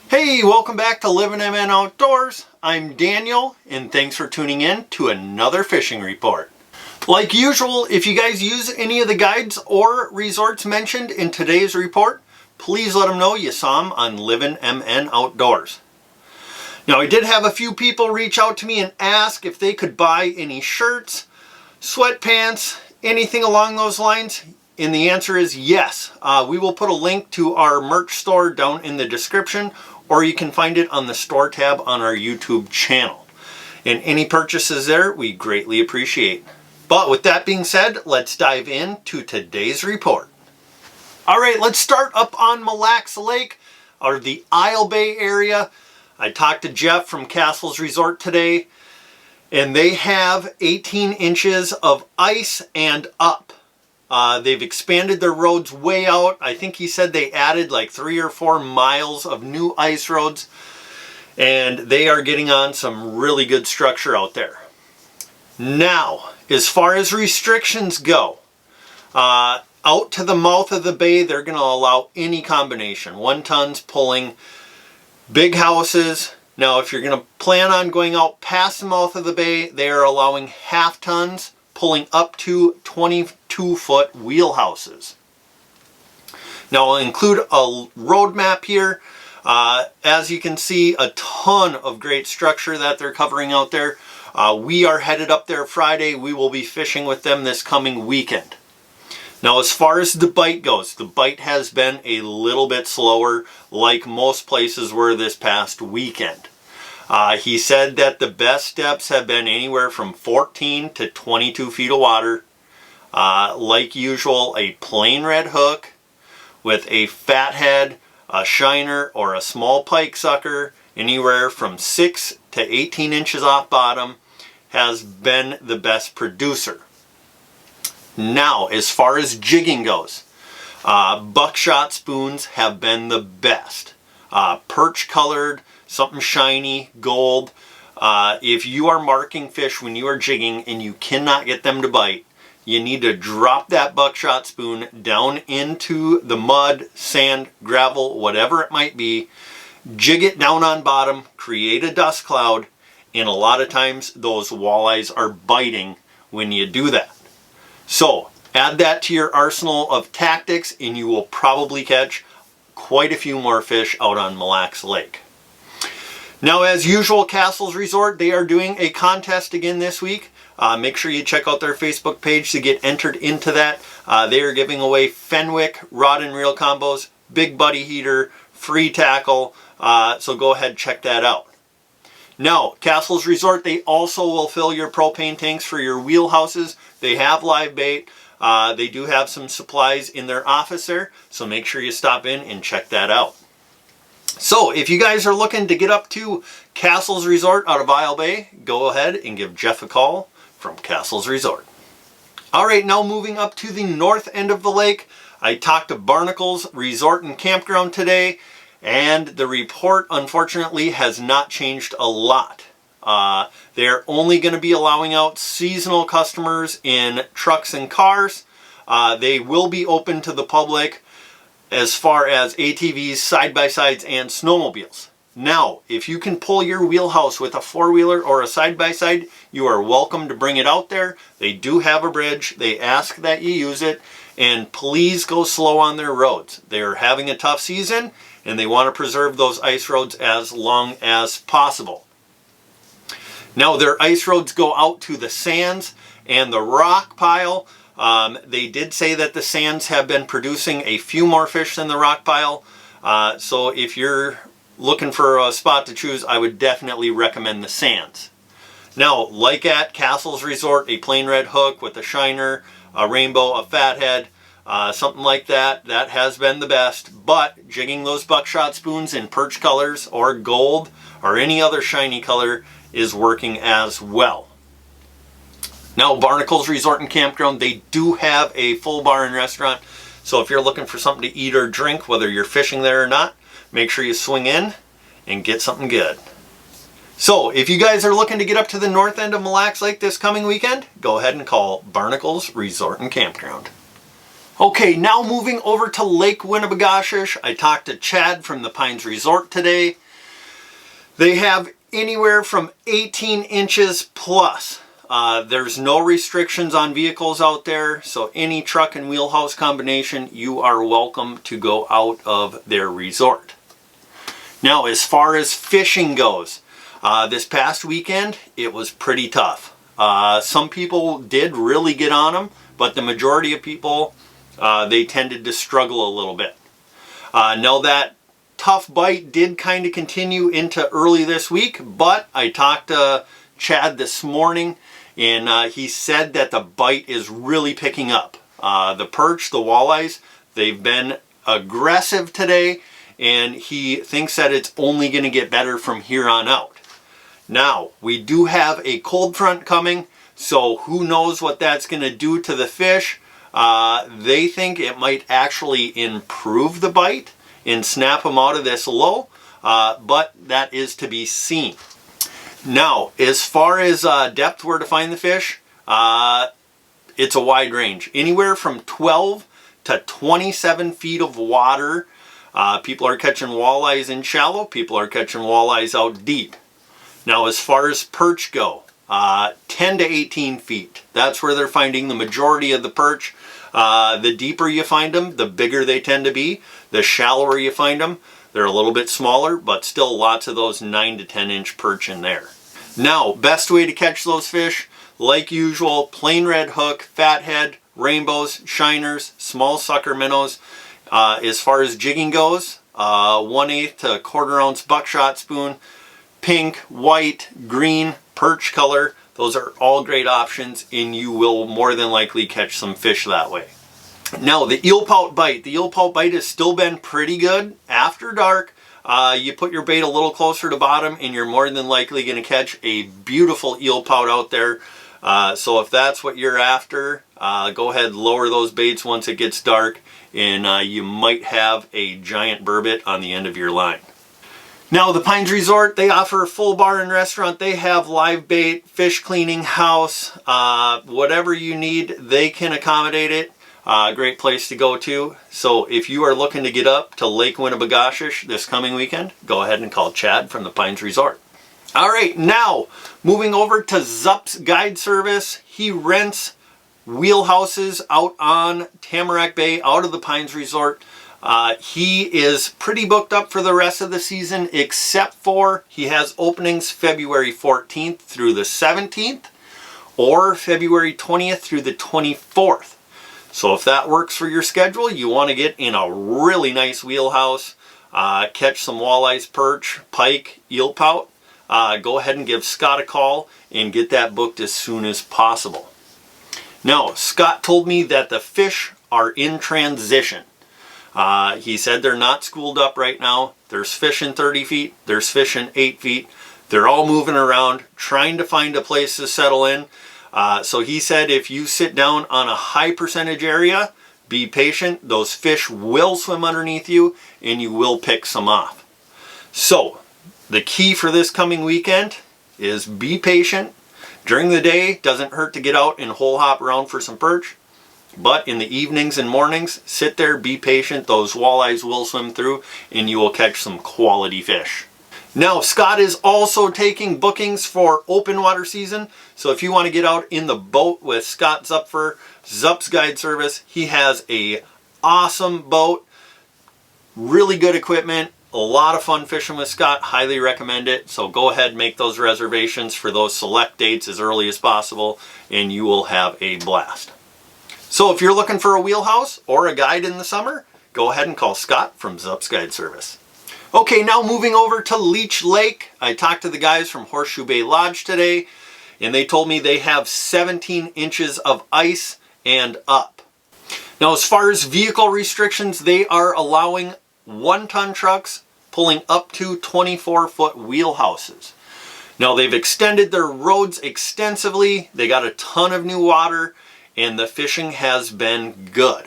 Hey, welcome back to Livin MN Outdoors. I'm Daniel, and thanks for tuning in to another fishing report. Like usual, if you guys use any of the guides or resorts mentioned in today's report, please let them know you saw them on Livin MN Outdoors. Now, I did have a few people reach out to me and ask if they could buy any shirts, sweatpants, anything along those lines. And the answer is yes. We will put a link to our merch store down in the description, or you can find it on the store tab on our YouTube channel. And any purchases there, we greatly appreciate. But with that being said, let's dive into today's report. All right, let's start up on Mille Lacs Lake, or the Isle Bay area. I talked to Jeff from Castles Resort today, and they have 18 inches of ice and up. They've expanded their roads way out. I think he said they added like 3 or 4 miles of new ice roads, and they are getting on some really good structure out there. Now, as far as restrictions go, out to the mouth of the bay, they're going to allow any combination. 1 tons pulling big houses. Now, if you're going to plan on going out past the mouth of the bay, they are allowing half tons pulling up to 22-foot wheelhouses. Now, I'll include a road map here. As you can see, a ton of great structure that they're covering out there. We are headed up there Friday. We will be fishing with them this coming weekend. Now, as far as the bite goes, the bite has been a little bit slower, like most places were this past weekend. He said that the best depths have been anywhere from 14 to 22 feet of water. Like usual, a plain red hook with a fathead, a shiner, or a small pike sucker, anywhere from 6 to 18 inches off bottom, has been the best producer. Now, as far as jigging goes, buckshot spoons have been the best. Perch colored, something shiny, gold. If you are marking fish when you are jigging and you cannot get them to bite, you need to drop that buckshot spoon down into the mud, sand, gravel, whatever it might be, jig it down on bottom, create a dust cloud, and a lot of times those walleyes are biting when you do that. So add that to your arsenal of tactics and you will probably catch quite a few more fish out on Mille Lacs Lake. Now, as usual, Castles Resort, they are doing a contest again this week. Make sure you check out their Facebook page to get entered into that. They are giving away Fenwick rod and reel combos, big buddy heater, free tackle. So go ahead, check that out. Now, Castles Resort, they also will fill your propane tanks for your wheelhouses. They have live bait. They do have some supplies in their office there, so make sure you stop in and check that out. So, if you guys are looking to get up to Castles Resort out of Isle Bay, go ahead and give Jeff a call from Castles Resort. All right, now moving up to the north end of the lake, I talked to Barnacles Resort and Campground today, and the report, unfortunately, has not changed a lot. They're only going to be allowing out seasonal customers in trucks and cars. They will be open to the public as far as ATVs, side-by-sides, and snowmobiles. Now, if you can pull your wheelhouse with a four-wheeler or a side-by-side, you are welcome to bring it out there. They do have a bridge. They ask that you use it. And please go slow on their roads. They're having a tough season, and they want to preserve those ice roads as long as possible. Now, their ice roads go out to the sands and the rock pile. They did say that the sands have been producing a few more fish than the rock pile. So if you're looking for a spot to choose, I would definitely recommend the sands. Now, like at Castles Resort, a plain red hook with a shiner, a rainbow, a fathead, something like that, that has been the best. But jigging those buckshot spoons in perch colors or gold or any other shiny color is working as well. Now, Barnacles Resort and Campground, they do have a full bar and restaurant. So if you're looking for something to eat or drink, whether you're fishing there or not, make sure you swing in and get something good. So if you guys are looking to get up to the north end of Mille Lacs Lake this coming weekend, go ahead and call Barnacles Resort and Campground. Okay, now moving over to Lake Winnibigoshish. I talked to Chad from the Pines Resort today. They have anywhere from 18 inches plus. There's no restrictions on vehicles out there, so any truck and wheelhouse combination, you are welcome to go out of their resort. Now, as far as fishing goes, this past weekend, it was pretty tough. Some people did really get on them, but the majority of people, they tended to struggle a little bit. Now that tough bite did kind of continue into early this week, but I talked to Chad this morning, and he said that the bite is really picking up. The perch, the walleyes, they've been aggressive today, and he thinks that it's only going to get better from here on out. Now, we do have a cold front coming, so who knows what that's going to do to the fish. They think it might actually improve the bite and snap them out of this low, but that is to be seen. Now, as far as depth where to find the fish, it's a wide range. Anywhere from 12 to 27 feet of water. People are catching walleyes in shallow, people are catching walleyes out deep. Now, as far as perch go, 10 to 18 feet. That's where they're finding the majority of the perch. The deeper you find them, the bigger they tend to be. The shallower you find them, they're a little bit smaller, but still lots of those 9 to 10 inch perch in there. Now, best way to catch those fish, like usual, plain red hook, fathead, rainbows, shiners, small sucker minnows. As far as jigging goes, 1/8 to 1/4 ounce buckshot spoon, pink, white, green, perch color. Those are all great options, and you will more than likely catch some fish that way. Now, the eel pout bite. The eel pout bite has still been pretty good after dark. You put your bait a little closer to bottom, and you're more than likely going to catch a beautiful eel pout out there. So if that's what you're after, go ahead, lower those baits once it gets dark, and you might have a giant burbot on the end of your line. Now, the Pines Resort, they offer a full bar and restaurant. They have live bait, fish cleaning house, whatever you need, they can accommodate it. Great place to go to. So if you are looking to get up to Lake Winnibigoshish this coming weekend, go ahead and call Chad from the Pines Resort. All right, now moving over to zupsguideservice. He rents wheelhouses out on Tamarack Bay out of the Pines Resort. He is pretty booked up for the rest of the season, except for he has openings February 14th through the 17th or February 20th through the 24th. So if that works for your schedule, you want to get in a really nice wheelhouse, catch some walleyes, perch, pike, eel pout, go ahead and give Scott a call and get that booked as soon as possible. Now, Scott told me that the fish are in transition. He said they're not schooled up right now. There's fish in 30 feet, there's fish in 8 feet. They're all moving around, trying to find a place to settle in. So he said if you sit down on a high percentage area, be patient. Those fish will swim underneath you and you will pick some off. So the key for this coming weekend is be patient. During the day, doesn't hurt to get out and hole hop around for some perch. But in the evenings and mornings, sit there, be patient. Those walleyes will swim through and you will catch some quality fish. Now, Scott is also taking bookings for open water season. So if you want to get out in the boat with Scott Zupfer, zupsguideservice, he has a awesome boat, really good equipment, a lot of fun fishing with Scott. Highly recommend it. So go ahead, make those reservations for those select dates as early as possible, and you will have a blast. So if you're looking for a wheelhouse or a guide in the summer, go ahead and call Scott from zupsguideservice. Okay, now moving over to Leech Lake. I talked to the guys from Horseshoe Bay Lodge today, and they told me they have 17 inches of ice and up. Now, as far as vehicle restrictions, they are allowing 1-ton trucks pulling up to 24-foot wheelhouses. Now, they've extended their roads extensively. They got a ton of new water, and the fishing has been good.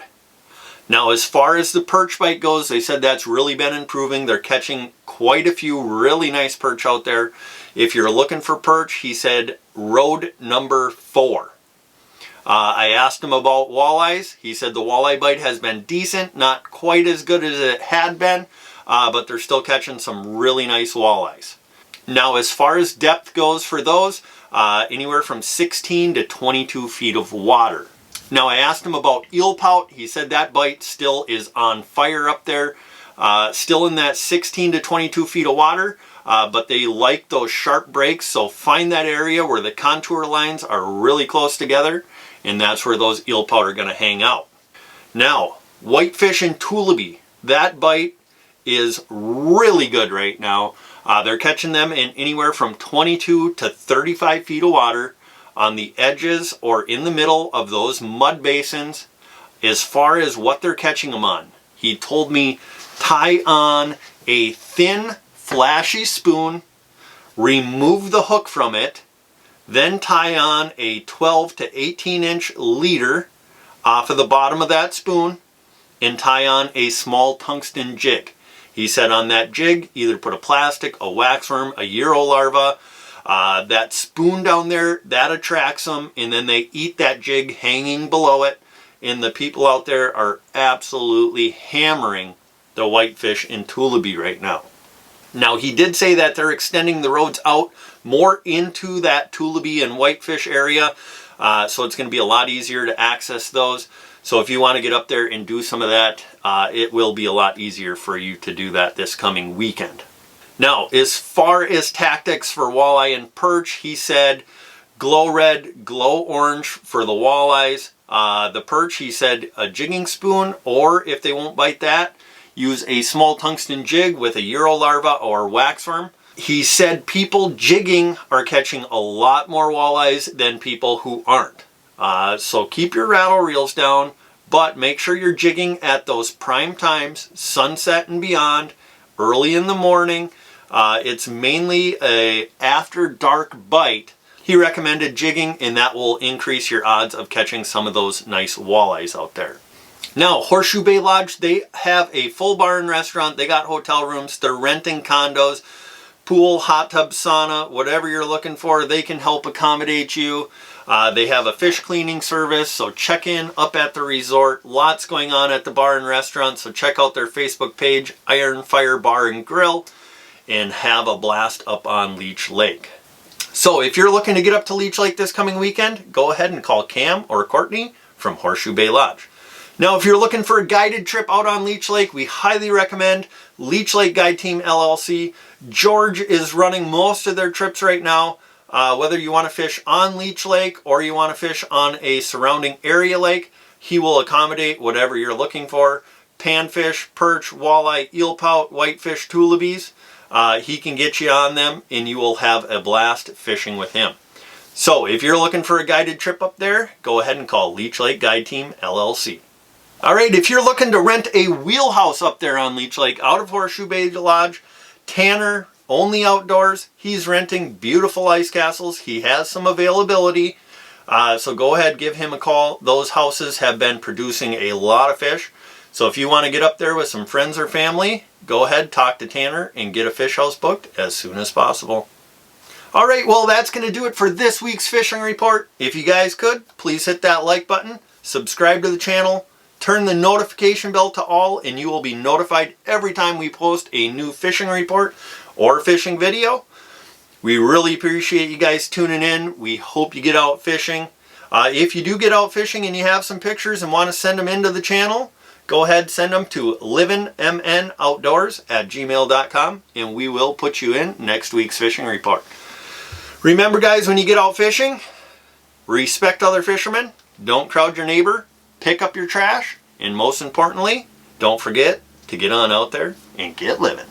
Now, as far as the perch bite goes, they said that's really been improving. They're catching quite a few really nice perch out there. If you're looking for perch, he said road number 4. I asked him about walleyes. He said the walleye bite has been decent, not quite as good as it had been, but they're still catching some really nice walleyes. Now, as far as depth goes for those, anywhere from 16 to 22 feet of water. Now, I asked him about eel pout. He said that bite still is on fire up there, still in that 16 to 22 feet of water, but they like those sharp breaks, so find that area where the contour lines are really close together, and that's where those eel pout are going to hang out. Now, whitefish and tulipy, that bite is really good right now. They're catching them in anywhere from 22 to 35 feet of water on the edges or in the middle of those mud basins. As far as what they're catching them on, he told me tie on a thin, flashy spoon, remove the hook from it, then tie on a 12 to 18 inch leader off of the bottom of that spoon and tie on a small tungsten jig. He said on that jig, either put a plastic, a waxworm, a Euro larva, that spoon down there, that attracts them, and then they eat that jig hanging below it, and the people out there are absolutely hammering the whitefish and tulipy right now. Now, he did say that they're extending the roads out more into that tulipy and whitefish area, so it's going to be a lot easier to access those. So if you want to get up there and do some of that, it will be a lot easier for you to do that this coming weekend. Now, as far as tactics for walleye and perch, he said glow red, glow orange for the walleyes. The perch, he said a jigging spoon, or if they won't bite that, use a small tungsten jig with a Euro larva or waxworm. He said people jigging are catching a lot more walleyes than people who aren't. So keep your rattle reels down, but make sure you're jigging at those prime times, sunset and beyond, early in the morning. It's mainly a after dark bite. He recommended jigging, and that will increase your odds of catching some of those nice walleyes out there. Now, Horseshoe Bay Lodge, they have a full bar and restaurant. They got hotel rooms. They're renting condos, pool, hot tub, sauna, whatever you're looking for, they can help accommodate you. They have a fish cleaning service, so check in up at the resort. Lots going on at the bar and restaurant, so check out their Facebook page, Iron Fire Bar and Grill, and have a blast up on Leech Lake. So if you're looking to get up to Leech Lake this coming weekend, go ahead and call Cam or Courtney from Horseshoe Bay Lodge. Now, if you're looking for a guided trip out on Leech Lake, we highly recommend Leech Lake Guide Team LLC. George is running most of their trips right now. Whether you want to fish on Leech Lake or you want to fish on a surrounding area lake, he will accommodate whatever you're looking for. Panfish, perch, walleye, eel pout, whitefish, tulipies. He can get you on them and you will have a blast fishing with him. So if you're looking for a guided trip up there, go ahead and call Leech Lake Guide Team LLC. All right, if you're looking to rent a wheelhouse up there on Leech Lake out of Horseshoe Bay Lodge, Tanner, Only Outdoors, he's renting beautiful ice castles. He has some availability, so go ahead, give him a call. Those houses have been producing a lot of fish. So if you want to get up there with some friends or family, go ahead, talk to Tanner, and get a fish house booked as soon as possible. All right, well, that's going to do it for this week's fishing report. If you guys could, please hit that like button, subscribe to the channel, turn the notification bell to all, and you will be notified every time we post a new fishing report or fishing video. We really appreciate you guys tuning in. We hope you get out fishing. If you do get out fishing and you have some pictures and want to send them into the channel, go ahead, send them to livinmnoutdoors@gmail.com, and we will put you in next week's fishing report. Remember, guys, when you get out fishing, respect other fishermen, don't crowd your neighbor, pick up your trash, and most importantly, don't forget to get on out there and get living.